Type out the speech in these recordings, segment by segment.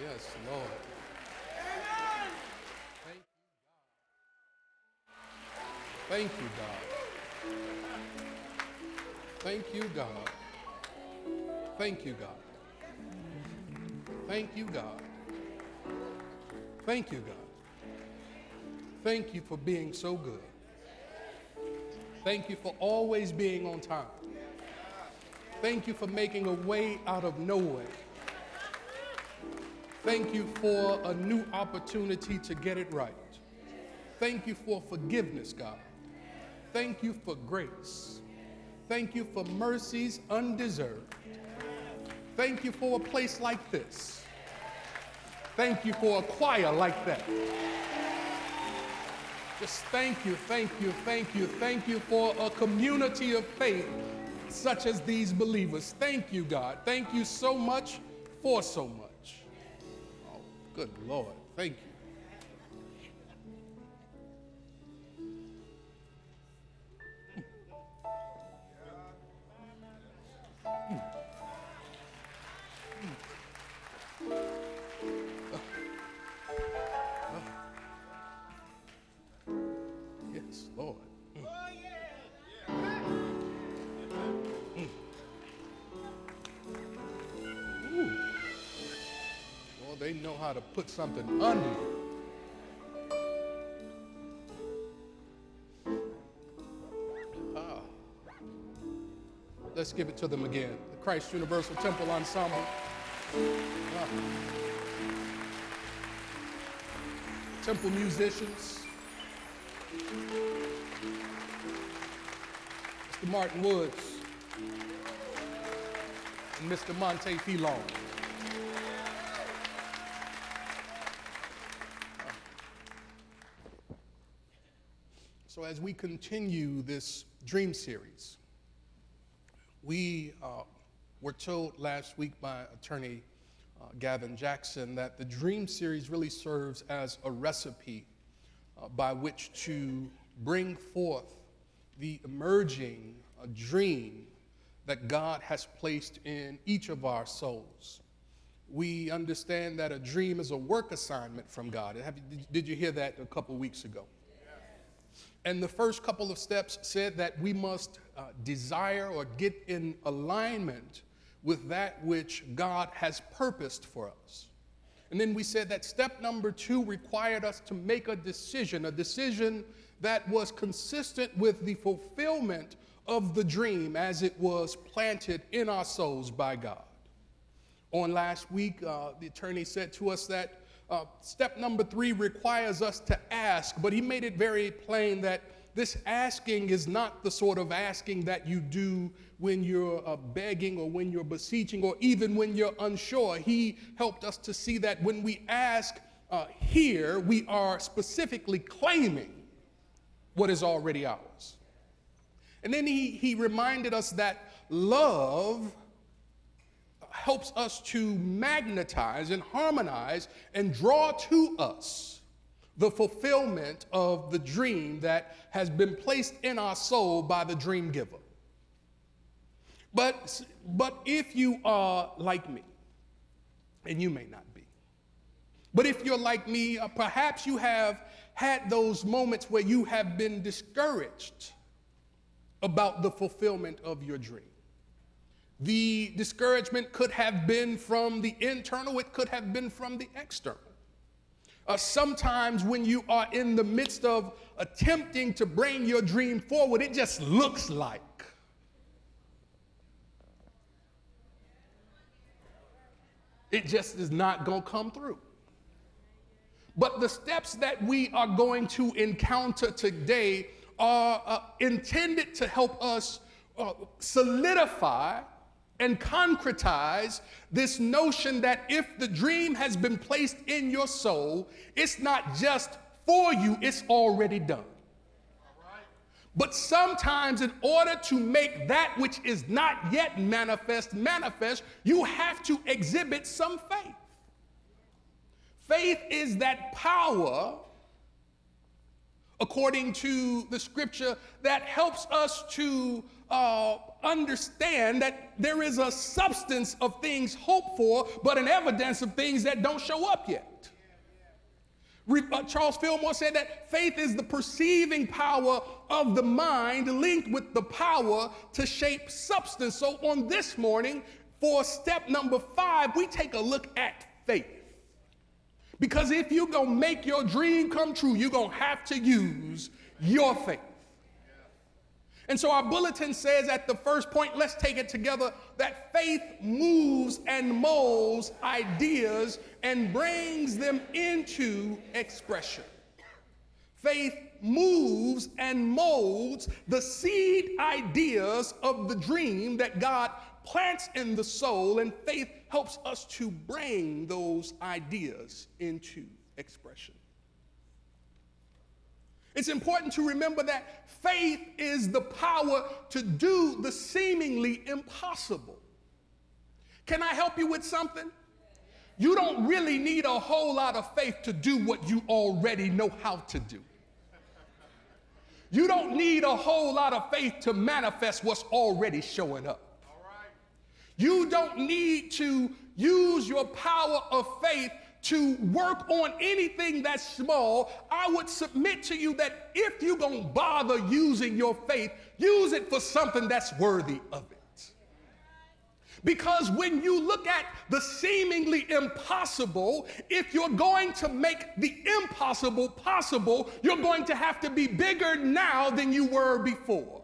Yes, Lord. Thank you, God. Thank you, God. Thank you, God. Thank you, God. Thank you, God. Thank you for being so good. Thank you for always being on time. Thank you for making a way out of no way. Thank you for a new opportunity to get it right. Thank you for forgiveness, God. Thank you for grace. Thank you for mercies undeserved. Thank you for a place like this. Thank you for a choir like that. Just thank you, thank you, thank you, thank you for a community of faith such as these believers. Thank you, God. Thank you so much for so much. Oh, good Lord. Thank you. Yes, Lord. Ooh. Well, they know how to put something under you. Ah. Let's give it to them again. The Christ Universal Temple Ensemble. Ah. Temple musicians. Mr. Martin Woods and Mr. Monte Filon. So as we continue this dream series, we were told last week by attorney Gavin Jackson that the dream series really serves as a recipe by which to bring forth the emerging dream that God has placed in each of our souls. We understand that a dream is a work assignment from God. Did you hear that a couple weeks ago? And the first couple of steps said that we must desire or get in alignment with that which God has purposed for us. And then we said that step number 2 required us to make a decision that was consistent with the fulfillment of the dream as it was planted in our souls by God. On last week, the attorney said to us that step number 3 requires us to ask, but he made it very plain that this asking is not the sort of asking that you do when you're begging or when you're beseeching or even when you're unsure. He helped us to see that when we ask here, we are specifically claiming what is already ours. And then he reminded us that love helps us to magnetize and harmonize and draw to us the fulfillment of the dream that has been placed in our soul by the dream giver. But if you are like me, and you may not be, but if you're like me, perhaps you have had those moments where you have been discouraged about the fulfillment of your dream. The discouragement could have been from the internal, it could have been from the external. Sometimes when you are in the midst of attempting to bring your dream forward, it just looks like it just is not going to come through. But the steps that we are going to encounter today are intended to help us solidify and concretize this notion that if the dream has been placed in your soul, it's not just for you, it's already done. But sometimes in order to make that which is not yet manifest, you have to exhibit some faith. Faith is that power, according to the scripture, that helps us to understand that there is a substance of things hoped for, but an evidence of things that don't show up yet. Charles Fillmore said that faith is the perceiving power of the mind linked with the power to shape substance. So on this morning, for step number 5, we take a look at faith. Because if you're going to make your dream come true, you're going to have to use your faith. And so our bulletin says at the first point, let's take it together, that faith moves and molds ideas and brings them into expression. Faith moves and molds the seed ideas of the dream that God plants in the soul, and faith helps us to bring those ideas into expression. It's important to remember that faith is the power to do the seemingly impossible. Can I help you with something? You don't really need a whole lot of faith to do what you already know how to do. You don't need a whole lot of faith to manifest what's already showing up. You don't need to use your power of faith to work on anything that's small. I would submit to you that if you're going to bother using your faith, use it for something that's worthy of it. Because when you look at the seemingly impossible, if you're going to make the impossible possible, you're going to have to be bigger now than you were before.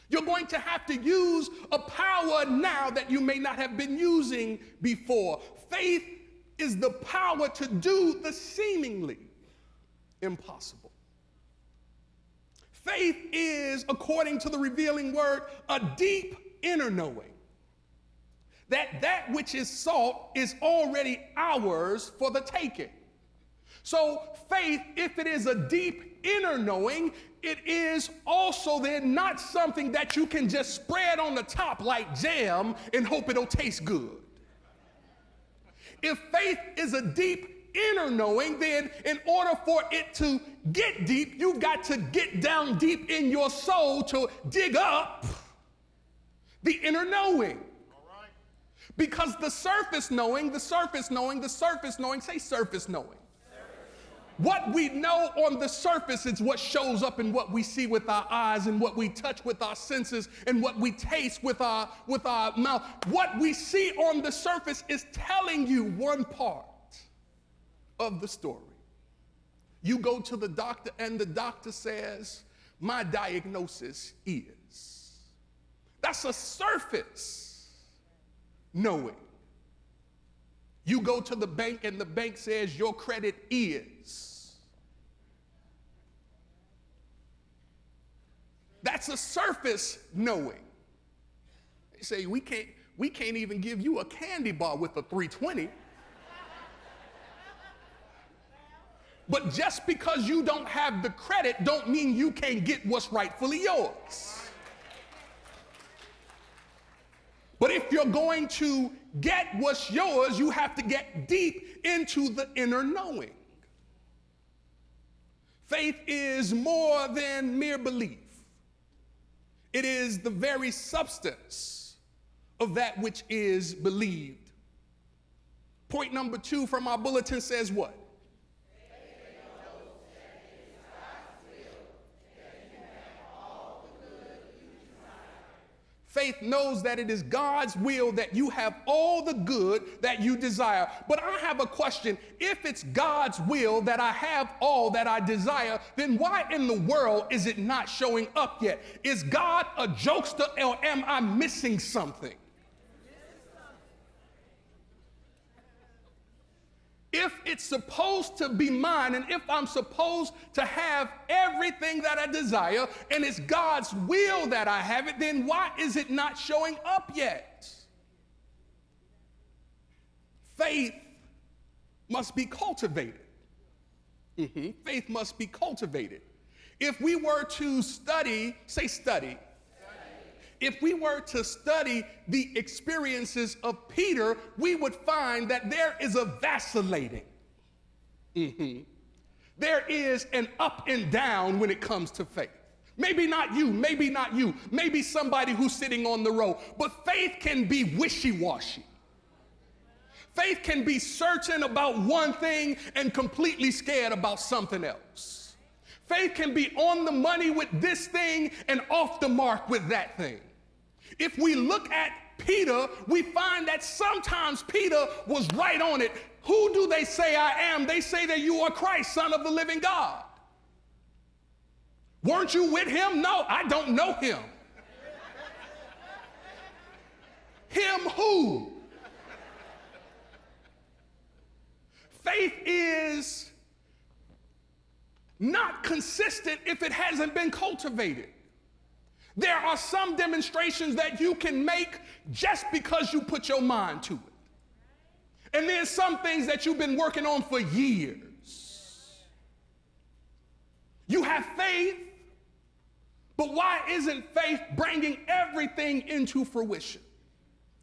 You're going to have to use a power now that you may not have been using before. Faith is the power to do the seemingly impossible. Faith is, according to the revealing word, a deep inner knowing that which is sought is already ours for the taking. So faith, if it is a deep inner knowing, it is also then not something that you can just spread on the top like jam and hope it'll taste good. If faith is a deep inner knowing, then in order for it to get deep, you've got to get down deep in your soul to dig up the inner knowing. Because the surface knowing, say surface knowing. What we know on the surface is what shows up in what we see with our eyes and what we touch with our senses and what we taste with our mouth. What we see on the surface is telling you one part of the story. You go to the doctor and the doctor says, my diagnosis is. That's a surface knowing. You go to the bank and the bank says your credit is. That's a surface knowing. They say we can't even give you a candy bar with a 320. But just because you don't have the credit don't mean you can't get what's rightfully yours. But if you're going to get what's yours, you have to get deep into the inner knowing. Faith is more than mere belief. It is the very substance of that which is believed. Point number 2 from our bulletin says what? Faith knows that it is God's will that you have all the good that you desire. But I have a question. If it's God's will that I have all that I desire, then why in the world is it not showing up yet? Is God a jokester or am I missing something? If it's supposed to be mine and if I'm supposed to have everything that I desire and it's God's will that I have it, then why is it not showing up yet? Faith must be cultivated. Faith must be cultivated. If we were to study, say study. If we were to study the experiences of Peter, we would find that there is a vacillating. There is an up and down when it comes to faith. Maybe not you, maybe somebody who's sitting on the row. But faith can be wishy-washy. Faith can be certain about one thing and completely scared about something else. Faith can be on the money with this thing and off the mark with that thing. If we look at Peter, we find that sometimes Peter was right on it. Who do they say I am? They say that you are Christ, Son of the living God. Weren't you with him? No, I don't know him. Him who? Faith is not consistent if it hasn't been cultivated. There are some demonstrations that you can make just because you put your mind to it. And there's some things that you've been working on for years. You have faith, but why isn't faith bringing everything into fruition?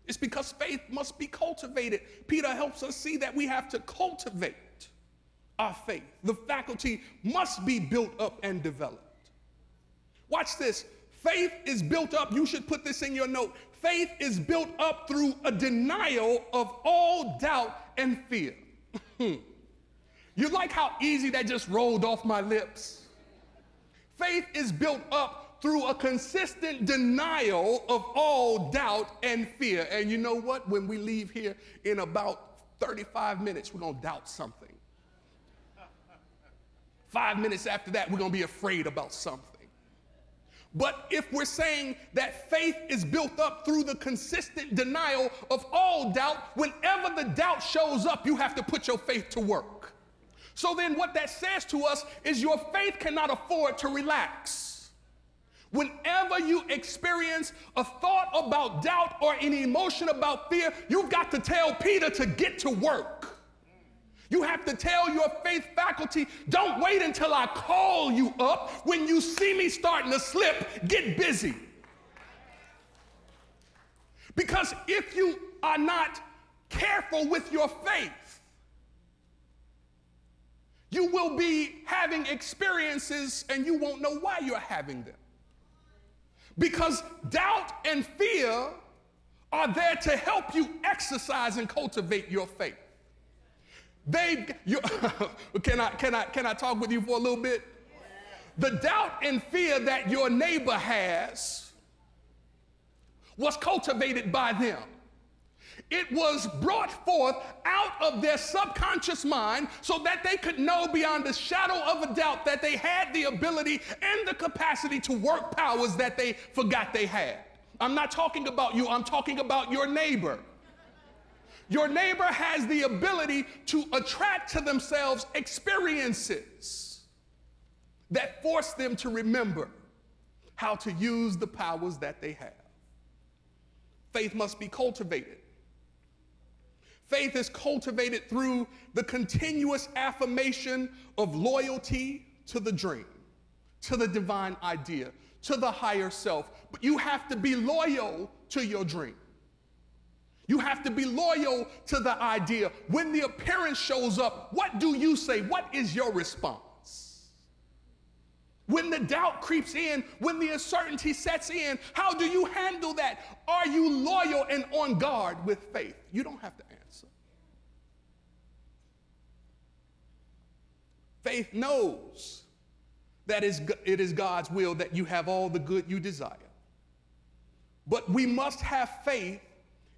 It's because faith must be cultivated. Peter helps us see that we have to cultivate our faith. The faculty must be built up and developed. Watch this. Faith is built up. You should put this in your note. Faith is built up through a denial of all doubt and fear. You like how easy that just rolled off my lips? Faith is built up through a consistent denial of all doubt and fear. And you know what? When we leave here in about 35 minutes, we're going to doubt something. 5 minutes after that, we're going to be afraid about something. But if we're saying that faith is built up through the consistent denial of all doubt, whenever the doubt shows up, you have to put your faith to work. So then what that says to us is your faith cannot afford to relax. Whenever you experience a thought about doubt or an emotion about fear, you've got to tell Peter to get to work. You have to tell your faith faculty, don't wait until I call you up. When you see me starting to slip, get busy. Because if you are not careful with your faith, you will be having experiences and you won't know why you're having them. Because doubt and fear are there to help you exercise and cultivate your faith. Can I talk with you for a little bit? The doubt and fear that your neighbor has was cultivated by them. It was brought forth out of their subconscious mind so that they could know beyond the shadow of a doubt that they had the ability and the capacity to work powers that they forgot they had. I'm not talking about you, I'm talking about your neighbor. Your neighbor has the ability to attract to themselves experiences that force them to remember how to use the powers that they have. Faith must be cultivated. Faith is cultivated through the continuous affirmation of loyalty to the dream, to the divine idea, to the higher self. But you have to be loyal to your dream. You have to be loyal to the idea. When the appearance shows up, what do you say? What is your response? When the doubt creeps in, when the uncertainty sets in, how do you handle that? Are you loyal and on guard with faith? You don't have to answer. Faith knows that it is God's will that you have all the good you desire. But we must have faith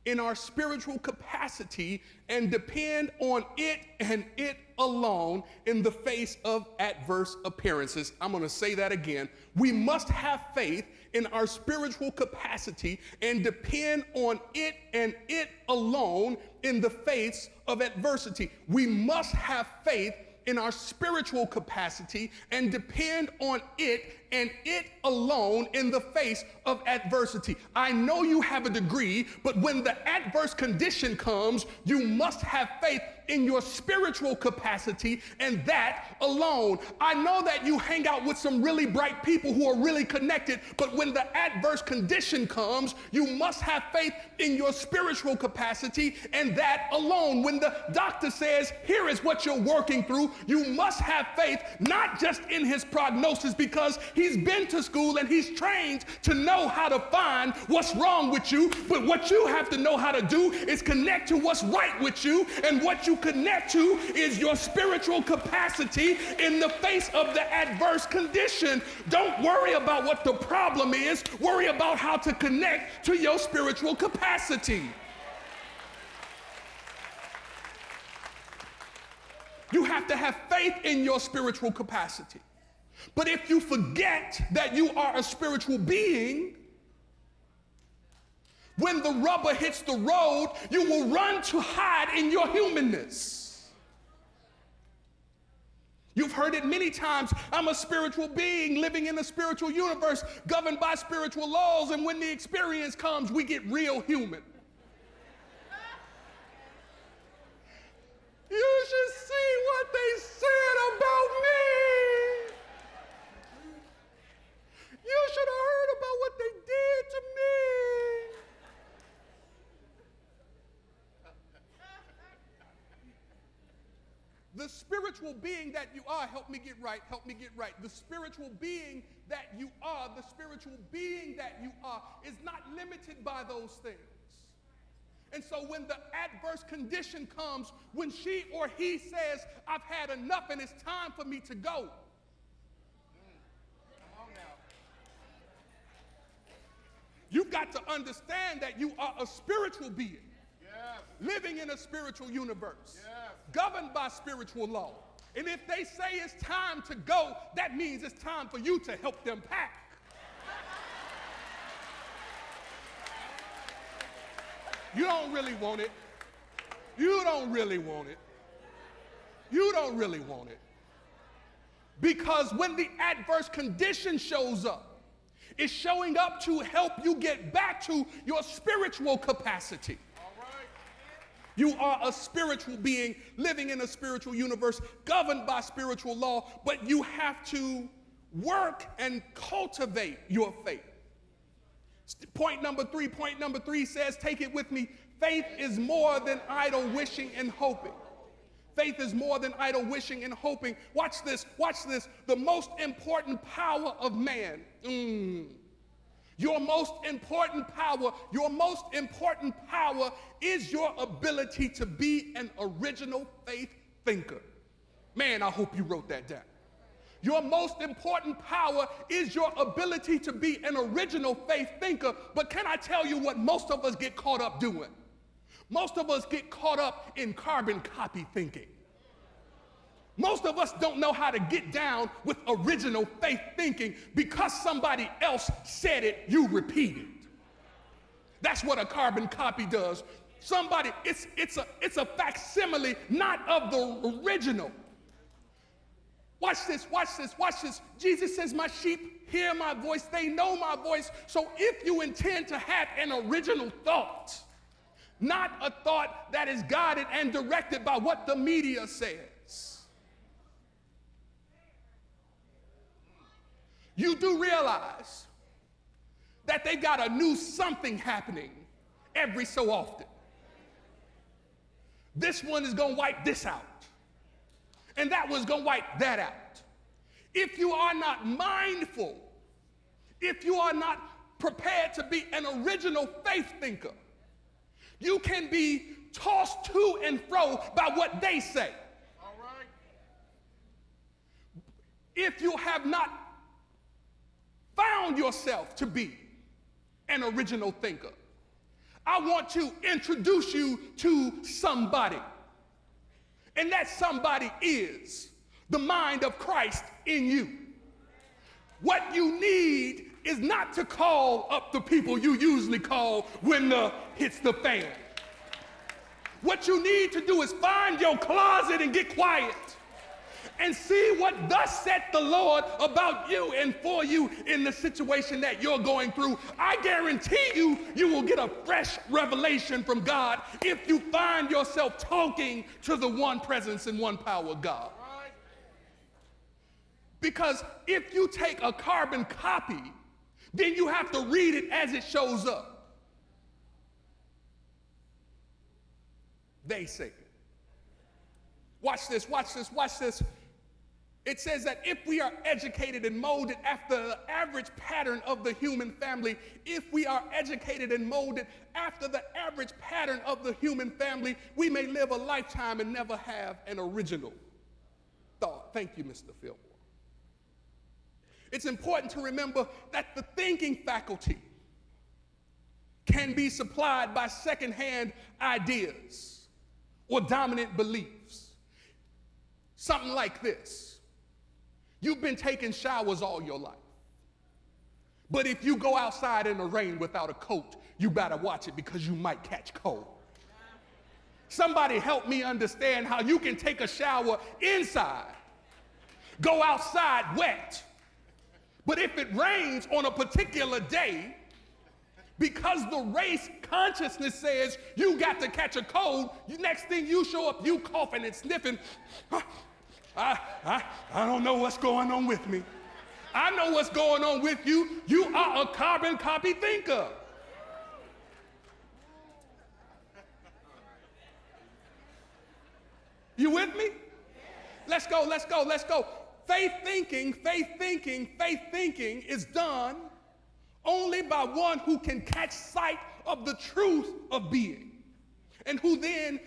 in our spiritual capacity and depend on it and it alone in the face of adverse appearances. I'm going to say that again. We must have faith in our spiritual capacity and depend on it and it alone in the face of adversity. We must have faith in our spiritual capacity and depend on it and it alone in the face of adversity. I know you have a degree, but when the adverse condition comes, you must have faith in your spiritual capacity and that alone. I know that you hang out with some really bright people who are really connected, but when the adverse condition comes, you must have faith in your spiritual capacity and that alone. When the doctor says, here is what you're working through, you must have faith not just in his prognosis, because He's been to school and he's trained to know how to find what's wrong with you. But what you have to know how to do is connect to what's right with you. And what you connect to is your spiritual capacity in the face of the adverse condition. Don't worry about what the problem is. Worry about how to connect to your spiritual capacity. You have to have faith in your spiritual capacity. But if you forget that you are a spiritual being, when the rubber hits the road, you will run to hide in your humanness. You've heard it many times. I'm a spiritual being living in a spiritual universe governed by spiritual laws, and when the experience comes, we get real human. You should see what they said about me. You should have heard about what they did to me. The spiritual being that you are, help me get right. The spiritual being that you are, is not limited by those things. And so when the adverse condition comes, when she or he says, I've had enough and it's time for me to go. Come on now. You've got to understand that you are a spiritual being. Yes. Living in a spiritual universe. Yes. Governed by spiritual law. And if they say it's time to go, that means it's time for you to help them pack. You don't really want it. You don't really want it. You don't really want it. Because when the adverse condition shows up, it's showing up to help you get back to your spiritual capacity. All right. You are a spiritual being living in a spiritual universe governed by spiritual law, but you have to work and cultivate your faith. Point number three says, take it with me, faith is more than idle wishing and hoping. Faith is more than idle wishing and hoping. Watch this. The most important power of man. Your most important power is your ability to be an original faith thinker. Man, I hope you wrote that down. Your most important power is your ability to be an original faith thinker. But can I tell you what most of us get caught up doing? Most of us get caught up in carbon copy thinking. Most of us don't know how to get down with original faith thinking. Because somebody else said it, you repeat it. That's what a carbon copy does. It's a facsimile, not of the original. Watch this. Jesus says, my sheep hear my voice, they know my voice. So if you intend to have an original thought, not a thought that is guided and directed by what the media says, you do realize that they've got a new something happening every so often. This one is going to wipe this out. And that one's going to wipe that out. If you are not mindful, if you are not prepared to be an original faith thinker, you can be tossed to and fro by what they say. All right. If you have not found yourself to be an original thinker, I want to introduce you to somebody. And that somebody is the mind of Christ in you. What you need is not to call up the people you usually call when the hits the fan. What you need to do is find your closet and get quiet and see what thus said the Lord about you and for you in the situation that you're going through. I guarantee you, you will get a fresh revelation from God if you find yourself talking to the one presence and one power God. Because if you take a carbon copy, then you have to read it as it shows up. They say it. Watch this. It says that if we are educated and molded after the average pattern of the human family, if we are educated and molded after the average pattern of the human family, we may live a lifetime and never have an original thought. Thank you, Mr. Fillmore. It's important to remember that the thinking faculty can be supplied by secondhand ideas or dominant beliefs. Something like this. You've been taking showers all your life. But if you go outside in the rain without a coat, you better watch it because you might catch cold. Somebody help me understand how you can take a shower inside, go outside wet, but if it rains on a particular day, because the race consciousness says you got to catch a cold, next thing you show up, you coughing and sniffing. I don't know what's going on with me. I know what's going on with you. You are a carbon copy thinker. You with me? Let's go. Faith thinking is done only by one who can catch sight of the truth of being and who then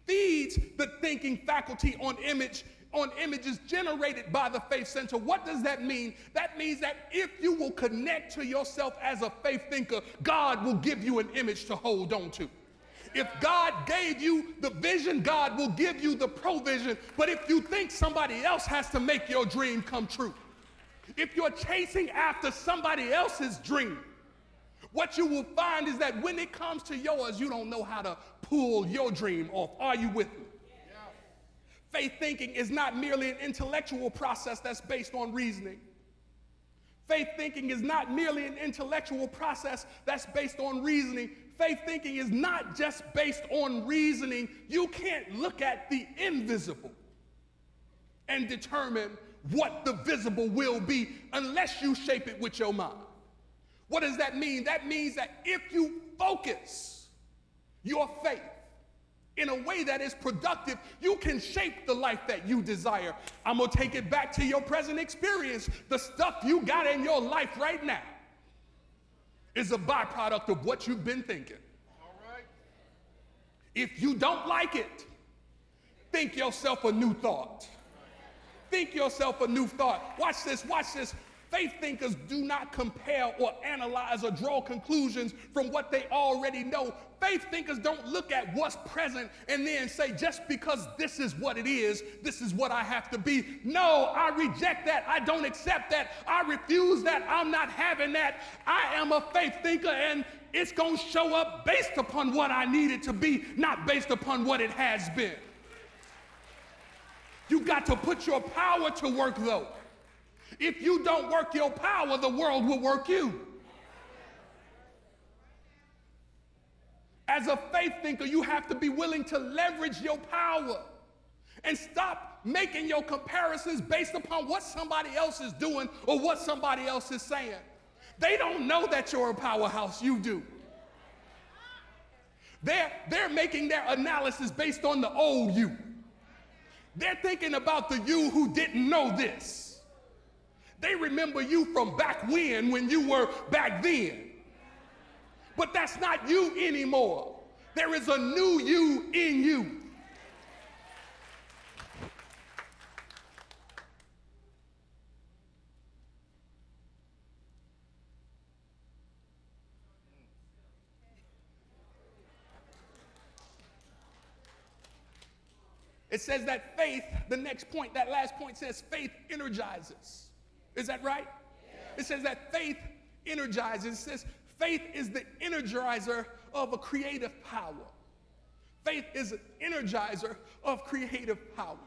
feeds the thinking faculty on images generated by the faith center. What does that mean? That means that if you will connect to yourself as a faith thinker, God will give you an image to hold on to. If God gave you the vision, God will give you the provision. But if you think somebody else has to make your dream come true, if you're chasing after somebody else's dream, what you will find is that when it comes to yours, you don't know how to pull your dream off. Are you with me? Yeah. Faith thinking is not merely an intellectual process that's based on reasoning. Faith thinking is not merely an intellectual process that's based on reasoning. Faith thinking is not just based on reasoning. You can't look at the invisible and determine what the visible will be unless you shape it with your mind. What does that mean? That means that if you focus your faith in a way that is productive, you can shape the life that you desire. I'm going to take it back to your present experience. The stuff you got in your life right now is a byproduct of what you've been thinking. All right. If you don't like it, think yourself a new thought. Think yourself a new thought. Watch this. Faith thinkers do not compare or analyze or draw conclusions from what they already know. Faith thinkers don't look at what's present and then say, just because this is what it is, this is what I have to be. No, I reject that. I don't accept that. I refuse that. I'm not having that. I am a faith thinker, and it's going to show up based upon what I need it to be, not based upon what it has been. You got to put your power to work, though. If you don't work your power, the world will work you. As a faith thinker, you have to be willing to leverage your power and stop making your comparisons based upon what somebody else is doing or what somebody else is saying. They don't know that you're a powerhouse. You do. They're making their analysis based on the old you. They're thinking about the you who didn't know this. They remember you from back when you were back then. But that's not you anymore. There is a new you in you. It says that faith, the next point, that last point says faith energizes. Is that right? Yeah. It says that faith energizes. It says faith is the energizer of a creative power. Faith is an energizer of creative power.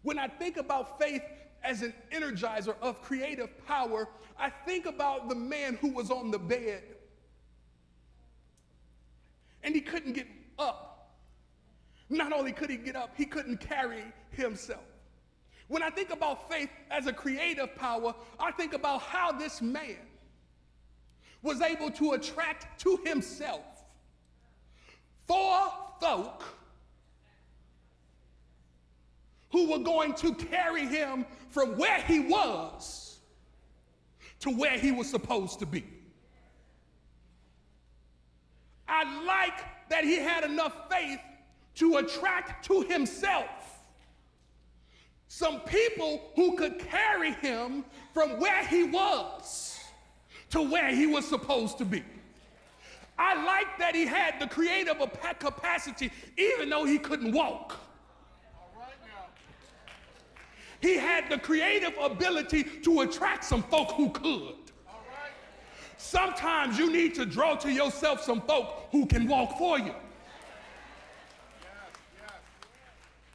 When I think about faith as an energizer of creative power, I think about the man who was on the bed and he couldn't get up. Not only could he get up, he couldn't carry himself. When I think about faith as a creative power, I think about how this man was able to attract to himself 4 folk who who were going to carry him from where he was to where he was supposed to be. I like that he had enough faith to attract to himself some people who could carry him from where he was to where he was supposed to be. I like that he had the creative capacity even though he couldn't walk. He had the creative ability to attract some folk who could. Sometimes you need to draw to yourself some folk who can walk for you.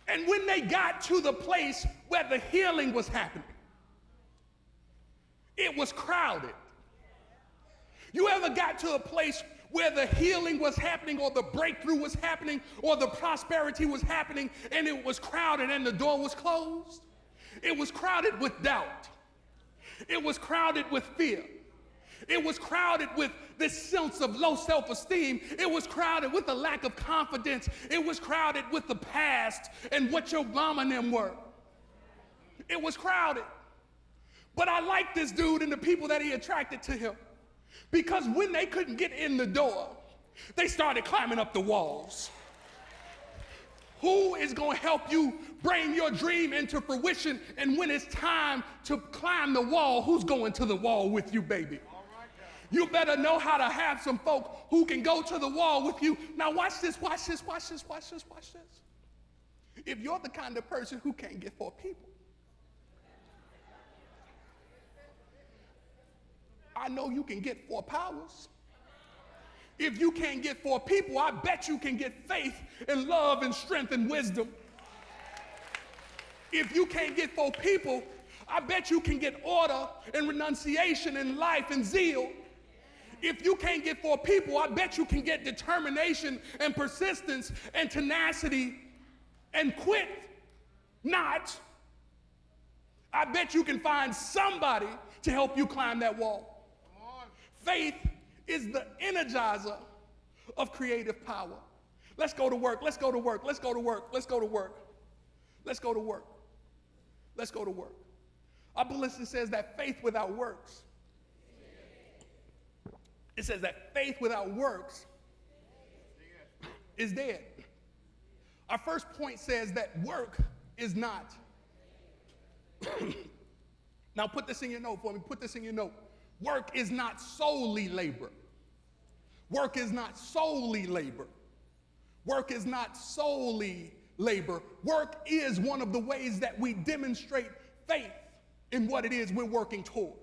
And when they got to the place where the healing was happening, it was crowded. You ever got to a place where the healing was happening or the breakthrough was happening or the prosperity was happening and it was crowded and the door was closed? It was crowded with doubt. It was crowded with fear. It was crowded with this sense of low self-esteem. It was crowded with a lack of confidence. It was crowded with the past and what your mama and them were. It was crowded. But I like this dude and the people that he attracted to him, because when they couldn't get in the door, they started climbing up the walls. Who is going to help you bring your dream into fruition? And when it's time to climb the wall, who's going to the wall with you, baby? You better know how to have some folk who can go to the wall with you. Now watch this, watch this, watch this, watch this, watch this. If you're the kind of person who can't get 4 people, I know you can get 4 powers. If you can't get 4 people, I bet you can get faith and love and strength and wisdom. If you can't get 4 people, I bet you can get order and renunciation and life and zeal. If you can't get 4 people, I bet you can get determination and persistence and tenacity and quit not. I bet you can find somebody to help you climb that wall. Faith is the energizer of creative power. Let's go to work, let's go to work, let's go to work, let's go to work. Let's go to work. Let's go to work. Our bulletin says that faith without works. It says that faith without works is dead. Our first point says that work is not. Now put this in your note for me, put this in your note. Work is not solely labor. Work is not solely labor. Work is not solely labor. Work is one of the ways that we demonstrate faith in what it is we're working toward.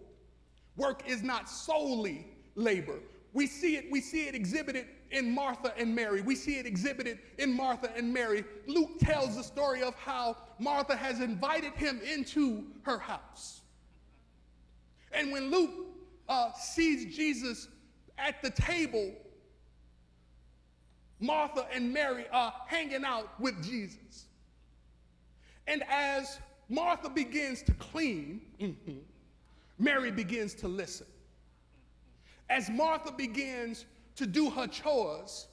Work is not solely labor. We see it exhibited in Martha and Mary. We see it exhibited in Martha and Mary. Luke tells the story of how Martha has invited him into her house. And when Luke sees Jesus at the table, Martha and Mary are hanging out with Jesus. And as Martha begins to clean, Mary begins to listen. As Martha begins to do her chores,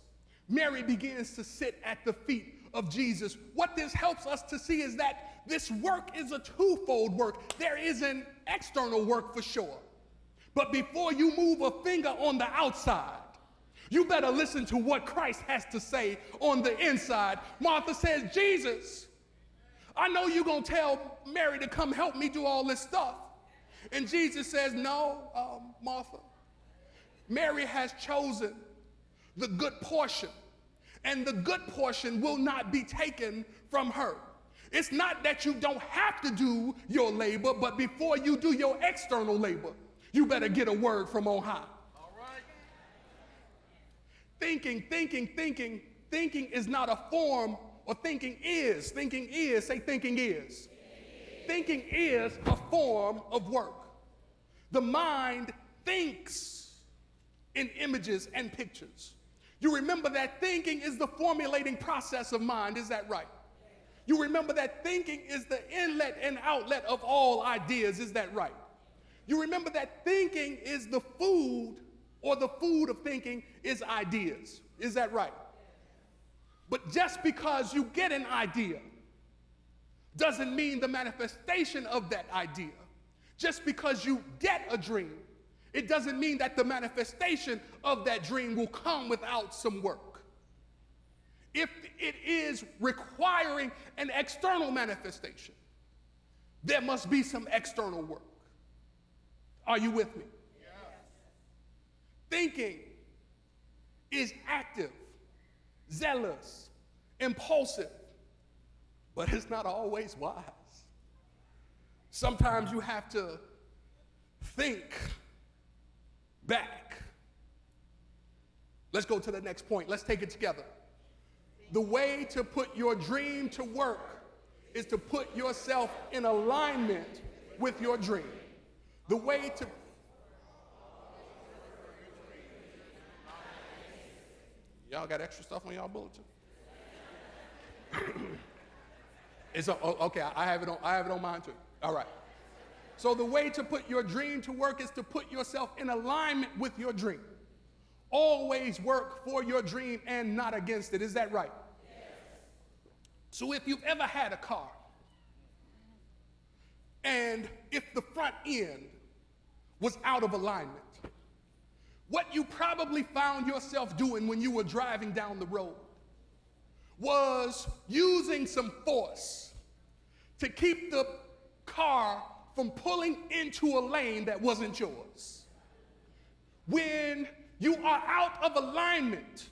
Mary begins to sit at the feet of Jesus. What this helps us to see is that this work is a twofold work. There is an external work for sure. But before you move a finger on the outside, you better listen to what Christ has to say on the inside. Martha says, Jesus, I know you're going to tell Mary to come help me do all this stuff. And Jesus says, no, Martha. Mary has chosen the good portion, and the good portion will not be taken from her. It's not that you don't have to do your labor, but before you do your external labor, you better get a word from on high. All right. Thinking is not a form, or thinking is, say thinking is. Thinking is a form of work. The mind thinks in images and pictures. You remember that thinking is the formulating process of mind, is that right? You remember that thinking is the inlet and outlet of all ideas, is that right? You remember that thinking is the food, or the food of thinking is ideas, is that right? But just because you get an idea, doesn't mean the manifestation of that idea. Just because you get a dream, it doesn't mean that the manifestation of that dream will come without some work. If it is requiring an external manifestation, there must be some external work. Are you with me? Yes. Thinking is active, zealous, impulsive, but it's not always wise. Sometimes you have to think back. Let's go to the next point. Let's take it together. The way to put your dream to work is to put yourself in alignment with your dream. The way to... Y'all got extra stuff on y'all bulletin? Okay, I have it on mine too. All right. So the way to put your dream to work is to put yourself in alignment with your dream. Always work for your dream and not against it. Is that right? Yes. So if you've ever had a car, and if the front end was out of alignment, what you probably found yourself doing when you were driving down the road was using some force to keep the car from pulling into a lane that wasn't yours. When you are out of alignment,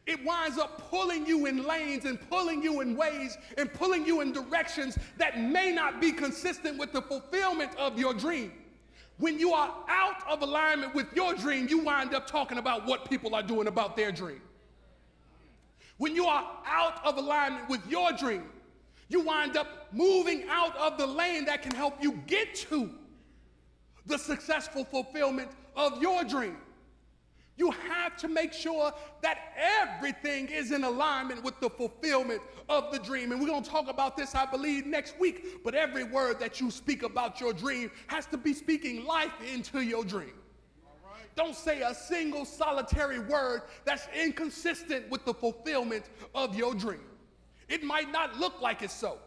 it winds up pulling you in lanes and pulling you in ways and pulling you in directions that may not be consistent with the fulfillment of your dream. When you are out of alignment with your dream, you wind up talking about what people are doing about their dream. When you are out of alignment with your dream, you wind up moving out of the lane that can help you get to the successful fulfillment of your dream. You have to make sure that everything is in alignment with the fulfillment of the dream. And we're going to talk about this, I believe, next week. But every word that you speak about your dream has to be speaking life into your dream. Don't say a single solitary word that's inconsistent with the fulfillment of your dream. It might not look like it's so,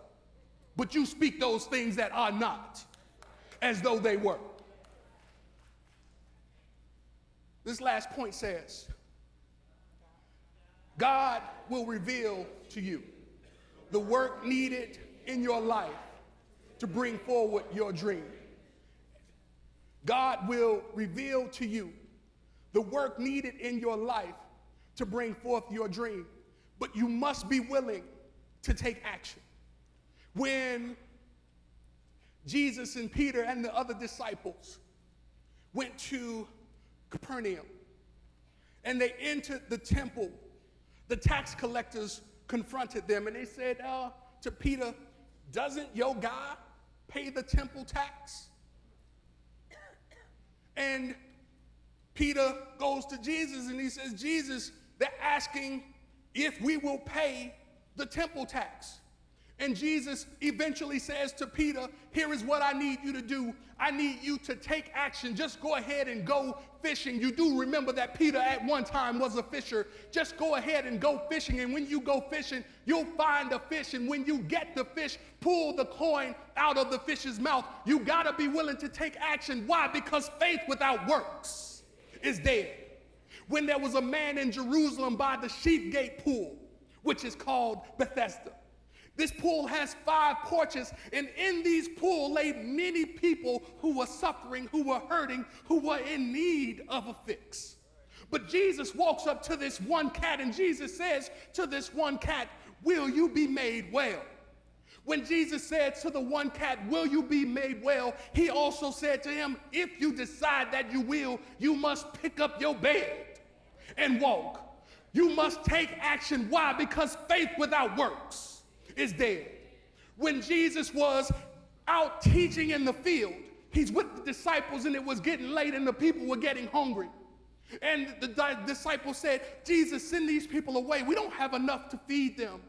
but you speak those things that are not as though they were. This last point says, God will reveal to you the work needed in your life to bring forward your dream. God will reveal to you the work needed in your life to bring forth your dream, but you must be willing to take action. When Jesus and Peter and the other disciples went to Capernaum and they entered the temple, the tax collectors confronted them and they said to Peter, doesn't your guy pay the temple tax? And Peter goes to Jesus and he says, Jesus, they're asking if we will pay the temple tax. And Jesus eventually says to Peter, here is what I need you to do. I need you to take action. Just go ahead and go fishing. You do remember that Peter at one time was a fisher. Just go ahead and go fishing. And when you go fishing, you'll find a fish. And when you get the fish, pull the coin out of the fish's mouth. You got to be willing to take action. Why? Because faith without works is dead. When there was a man in Jerusalem by the sheep gate pool, which is called Bethesda. This pool has 5 porches, and in these pools lay many people who were suffering, who were hurting, who were in need of a fix. But Jesus walks up to this one cat, and Jesus says to this one cat, will you be made well? When Jesus said to the one cat, will you be made well? He also said to him, if you decide that you will, you must pick up your bed and walk. You must take action. Why? Because faith without works is dead. When Jesus was out teaching in the field, he's with the disciples and it was getting late and the people were getting hungry. And the disciples said, Jesus, send these people away. We don't have enough to feed them.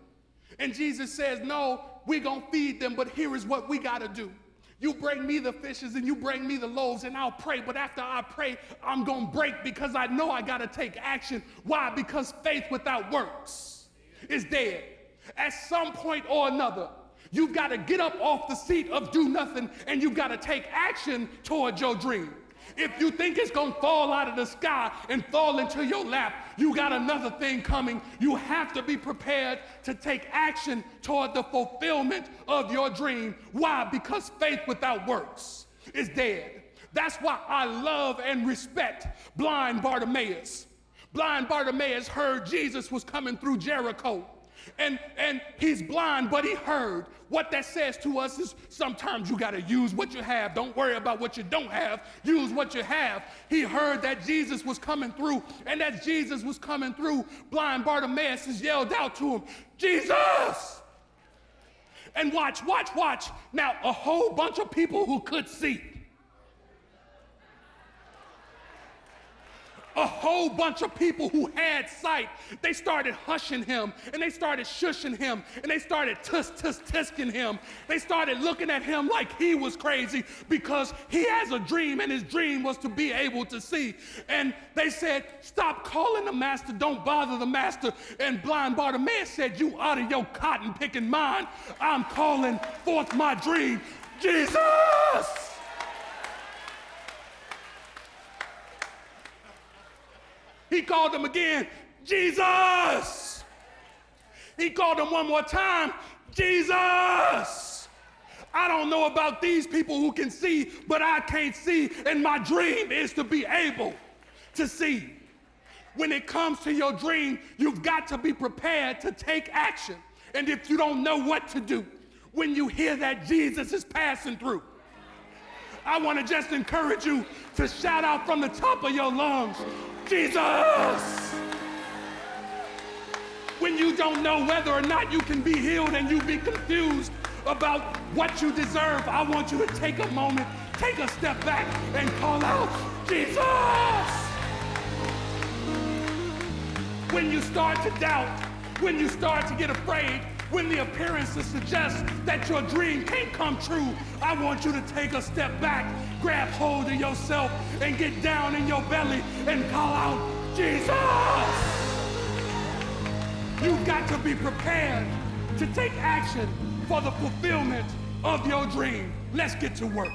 And Jesus says, no, we're going to feed them, but here is what we got to do. You bring me the fishes and you bring me the loaves and I'll pray. But after I pray, I'm going to break because I know I got to take action. Why? Because faith without works is dead. At some point or another, You've got to get up off the seat of do nothing, and you've got to take action towards your dream. If you think it's going to fall out of the sky and fall into your lap, you got another thing coming. You have to be prepared to take action toward the fulfillment of your dream. Why? Because faith without works is dead. That's why I love and respect blind Bartimaeus. Blind Bartimaeus heard Jesus was coming through Jericho. And he's blind, but he heard. What that says to us is sometimes you got to use what you have. Don't worry about what you don't have. Use what you have. He heard that Jesus was coming through, and as Jesus was coming through, blind Bartimaeus has yelled out to him, Jesus! And watch. Now, a whole bunch of people who could see, a whole bunch of people who had sight, they started hushing him, and they started shushing him, and they started tusking him. They started looking at him like he was crazy because he has a dream, and his dream was to be able to see. And they said, stop calling the master, don't bother the master. And blind Bartimaeus said, you out of your cotton picking mind, I'm calling forth my dream. Jesus! He called him again, Jesus! He called him one more time, Jesus! I don't know about these people who can see, but I can't see, and my dream is to be able to see. When it comes to your dream, you've got to be prepared to take action. And if you don't know what to do, when you hear that Jesus is passing through, I want to just encourage you to shout out from the top of your lungs, Jesus! When you don't know whether or not you can be healed and you be confused about what you deserve, I want you to take a moment, take a step back, and call out, Jesus! When you start to doubt, when you start to get afraid, when the appearances suggest that your dream can't come true, I want you to take a step back, grab hold of yourself, and get down in your belly and call out, Jesus! You've got to be prepared to take action for the fulfillment of your dream. Let's get to work.